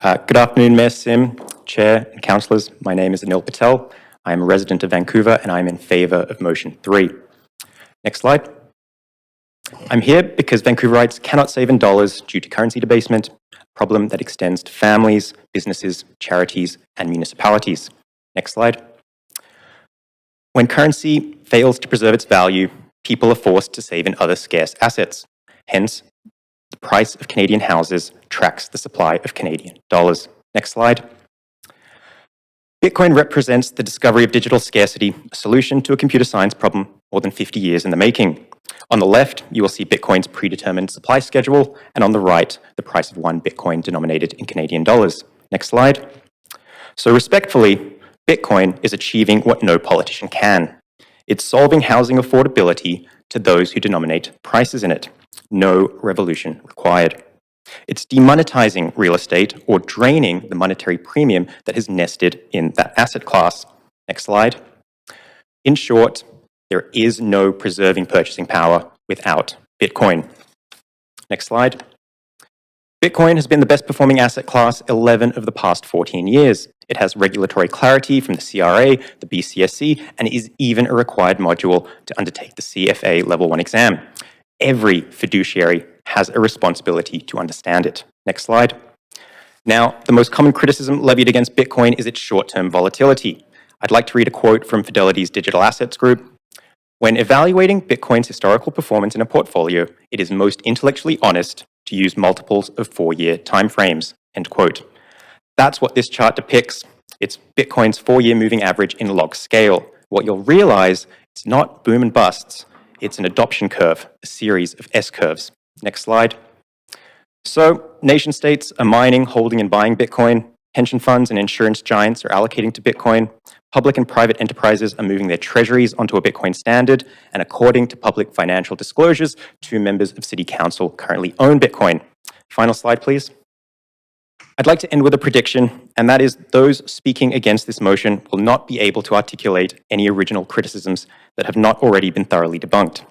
Good afternoon, Mayor Sim, Chair and Councillors. My name is Anil Patel. I am a resident of Vancouver and I am in favour of Motion 3. Next slide. I'm here because Vancouverites cannot save in dollars due to currency debasement, a problem that extends to families, businesses, charities and municipalities. Next slide. When currency fails to preserve its value, people are forced to save in other scarce assets. Hence, the price of Canadian houses tracks the supply of Canadian dollars. Next slide. Bitcoin represents the discovery of digital scarcity, a solution to a computer science problem more than 50 years in the making. On the left, you will see Bitcoin's predetermined supply schedule, and on the right, the price of one Bitcoin denominated in Canadian dollars. Next slide. So respectfully, Bitcoin is achieving what no politician can. It's solving housing affordability to those who denominate prices in it. No revolution required. It's demonetizing real estate or draining the monetary premium that has nested in that asset class. Next slide. In short, there is no preserving purchasing power without Bitcoin. Next slide. Bitcoin has been the best performing asset class 11 of the past 14 years. It has regulatory clarity from the CRA, the BCSC, and is even a required module to undertake the CFA Level 1 exam. Every fiduciary has a responsibility to understand it. Next slide. Now, the most common criticism levied against Bitcoin is its short-term volatility. I'd like to read a quote from Fidelity's Digital Assets Group. When evaluating Bitcoin's historical performance in a portfolio, it is most intellectually honest to use multiples of 4-year timeframes, end quote. That's what this chart depicts. It's Bitcoin's 4-year moving average in log scale. What you'll realize, it's not boom and busts. It's an adoption curve, a series of S-curves. Next slide. So, nation states are mining, holding and buying Bitcoin. Pension funds and insurance giants are allocating to Bitcoin. Public and private enterprises are moving their treasuries onto a Bitcoin standard. And according to public financial disclosures, 2 members of City Council currently own Bitcoin. Final slide, please. I'd like to end with a prediction, and that is those speaking against this motion will not be able to articulate any original criticisms that have not already been thoroughly debunked.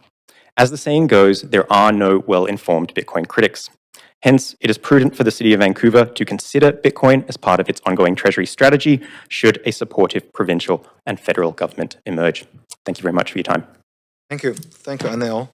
As the saying goes, there are no well-informed Bitcoin critics. Hence, it is prudent for the City of Vancouver to consider Bitcoin as part of its ongoing Treasury strategy should a supportive provincial and federal government emerge. Thank you very much for your time. Thank you. Thank you, Anil.